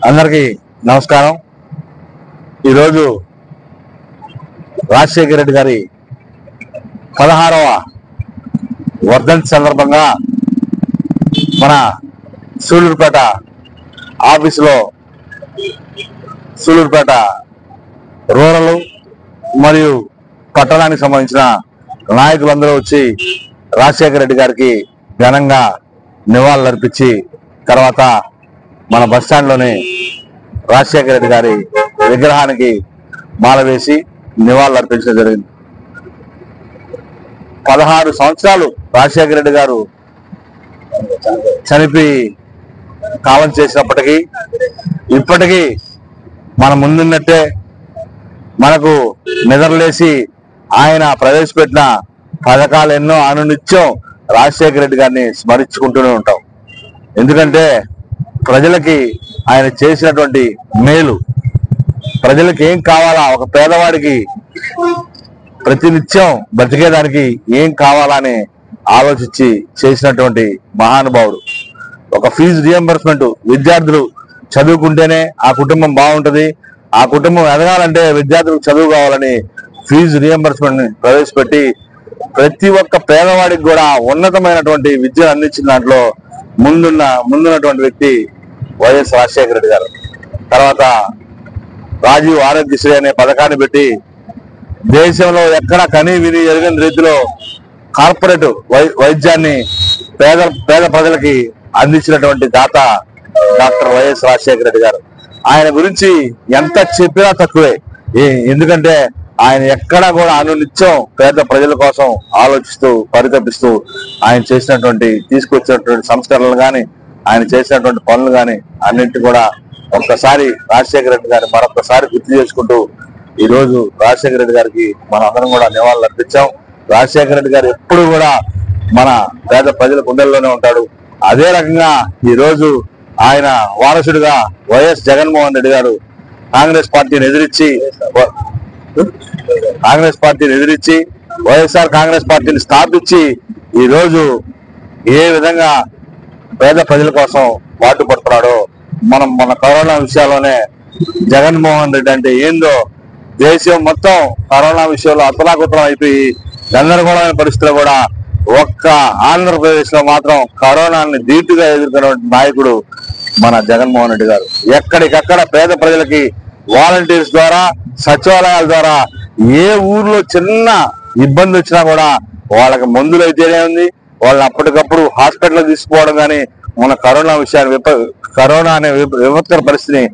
అందరికీ నమస్కారం। ఈరోజు రాజశేఖర రెడ్డి గారి 16వ వర్ధంతి సందర్భంగా మన సూళ్ళూరుపేట ఆఫీసులో సూళ్ళూరుపేట రూరల్ మరియు పట్టణానికి సంబంధించిన నాయకులందరూ వచ్చి రాజశేఖర రెడ్డి గారికి ఘనంగా నివాళులర్పించి తర్వాత మన బస్టాండ్లోని రాజశేఖర రెడ్డి గారి విగ్రహానికి మాల వేసి నివాళులర్పించడం జరిగింది। 16 సంవత్సరాలు రాజశేఖర రెడ్డి గారు చనిపోయి కాలం చేసినప్పటికీ ఇప్పటికీ మన ముందున్నట్టే మనకు నిద్రలేసి ఆయన ప్రవేశపెట్టిన పథకాలు ఎన్నో అనునిత్యం రాజశేఖర రెడ్డి గారిని స్మరించుకుంటూనే ఉంటాం। ఎందుకంటే ప్రజలకి ఆయన చేసినటువంటి మేలు, ప్రజలకు ఏం కావాలా, ఒక పేదవాడికి ప్రతినిత్యం బ్రతికేదానికి ఏం కావాలా అని ఆలోచించి చేసినటువంటి మహానుభావుడు। ఒక ఫీజు రియంబర్స్మెంట్, విద్యార్థులు చదువుకుంటేనే ఆ కుటుంబం బాగుంటుంది, ఆ కుటుంబం ఎదగాలంటే విద్యార్థులకు చదువు కావాలని ఫీజు రియంబర్స్మెంట్ ప్రవేశపెట్టి ప్రతి ఒక్క పేదవాడికి కూడా ఉన్నతమైనటువంటి విద్యను అందించిన దాంట్లో ముందున్నటువంటి వ్యక్తి వైఎస్ రాజశేఖర రెడ్డి గారు। తర్వాత రాజీవ్ ఆరోగ్యశ్రీ అనే పథకాన్ని పెట్టి దేశంలో ఎక్కడ కనీ విని ఎరగని రీతిలో కార్పొరేట్ వైద్యాన్ని పేద ప్రజలకి అందించినటువంటి దాత డాక్టర్ వైఎస్ రాజశేఖర రెడ్డి గారు। ఆయన గురించి ఎంత చెప్పినా తక్కువే, ఎందుకంటే ఆయన ఎక్కడా కూడా అనునిత్యం పేద ప్రజల కోసం ఆలోచిస్తూ పరితపిస్తూ ఆయన తీసుకొచ్చినటువంటి సంస్కరణలు కానీ ఆయన చేసినటువంటి పనులు కానీ అన్నింటి కూడా ఒక్కసారి రాజశేఖర రెడ్డి గారిని మరొకసారి గుర్తు చేసుకుంటూ ఈరోజు రాజశేఖర రెడ్డి గారికి మనం అందరం కూడా నివాళులు అర్పించాం। రాజశేఖర రెడ్డి గారు ఎప్పుడు కూడా మన పేద ప్రజల గుండెల్లోనే ఉంటాడు। అదే రకంగా ఈరోజు ఆయన వారసుడిగా వైఎస్ జగన్మోహన్ రెడ్డి గారు కాంగ్రెస్ పార్టీని ఎదిరించి వైఎస్ఆర్ కాంగ్రెస్ పార్టీని స్థాపించి ఈరోజు ఏ విధంగా పేద ప్రజల కోసం పాటుపడుతున్నాడో మన కరోనా విషయాల్లోనే జగన్మోహన్ రెడ్డి అంటే ఏందో దేశం మొత్తం కరోనా విషయంలో అతలాకుతలం అయిపోయి గందరగోళమైన పరిస్థితుల్లో కూడా ఒక్క ఆంధ్రప్రదేశ్ లో మాత్రం కరోనాని ధీటుగా ఎదుర్కొన్న నాయకుడు మన జగన్మోహన్ రెడ్డి గారు। ఎక్కడికక్కడ పేద ప్రజలకి వాలంటీర్స్ ద్వారా సచివాలయాల ద్వారా ఏ ఊర్లో చిన్న ఇబ్బంది వచ్చినా కూడా వాళ్ళకి మందులు అయితేనే ఉంది, వాళ్ళని అప్పటికప్పుడు హాస్పిటల్ తీసుకుపోవడం కానీ మన కరోనా అనే విపత్కర పరిస్థితిని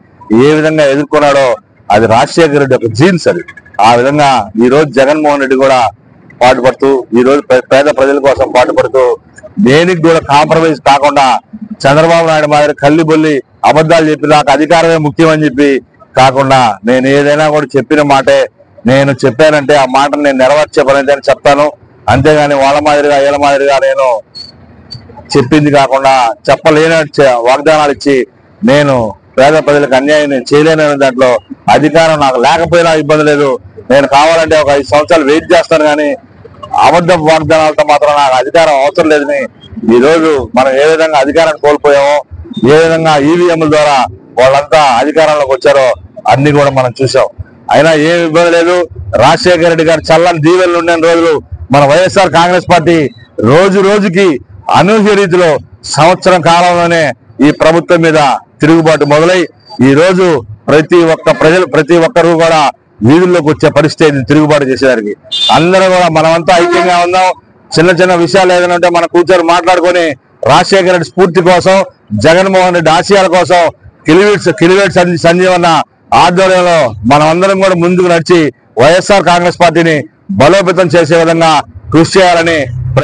ఏ విధంగా ఎదుర్కొన్నాడో అది రాజశేఖర రెడ్డి ఒక జీన్స్ అది। ఆ విధంగా ఈ రోజు జగన్మోహన్ రెడ్డి కూడా పాటుపడుతూ ఈ రోజు పేద ప్రజల కోసం పాటుపడుతూ దేనికి కూడా కాంప్రమైజ్ కాకుండా చంద్రబాబు నాయుడు మాదిరి కల్లిబొల్లి అబద్ధాలు చెప్పి నాకు అధికారమే ముఖ్యం అని చెప్పి కాకుండా నేను ఏదైనా కూడా చెప్పిన మాటే నేను చెప్పానంటే ఆ మాటను నేను నెరవేర్చే పని అని చెప్తాను, అంతేగాని వాళ్ళ వీళ్ళ మాదిరిగా నేను చెప్పింది కాకుండా చెప్పలేని వాగ్దానాలు ఇచ్చి నేను పేద ప్రజలకు అన్యాయం నేను చేయలేననే దాంట్లో అధికారం నాకు లేకపోయినా ఇబ్బంది లేదు. నేను కావాలంటే ఒక 5 సంవత్సరాలు వెయిట్ చేస్తాను, కానీ అబద్ధ వాగ్దానాలతో మాత్రం నాకు అధికారం అవసరం లేదని ఈ రోజు మనం ఏ విధంగా అధికారాన్ని కోల్పోయామో, ఏ విధంగా ఈవీఎంల ద్వారా వాళ్ళంతా అధికారంలోకి వచ్చారో అన్ని కూడా మనం చూసాం. అయినా ఏం ఇబ్బంది లేదు. రాజశేఖర రెడ్డి గారు చల్లని దీవెనలు ఉన్న రోజులు మన వైఎస్ఆర్ కాంగ్రెస్ పార్టీ రోజు రోజుకి అనూహ్య రీతిలో సంవత్సరం కాలంలోనే ఈ ప్రభుత్వం మీద తిరుగుబాటు మొదలై ఈ రోజు ప్రతి ఒక్కరు కూడా వీధుల్లోకి వచ్చే పరిస్థితి తిరుగుబాటు చేసేదానికి. అందరూ కూడా మనమంతా ఐక్యంగా ఉందాం. చిన్న చిన్న విషయాలు ఏదైనా ఉంటే మన కూర్చొని మాట్లాడుకొని రాజశేఖర రెడ్డి స్ఫూర్తి కోసం, జగన్మోహన్ రెడ్డి ఆశయాల కోసం కిలివేట్ సంజీవన్న ఆధ్వర్యంలో మనం అందరం కూడా ముందుకు నడిచి వైఎస్ఆర్ కాంగ్రెస్ పార్టీని బలోపేతం చేసే విధంగా కృషి చేయాలని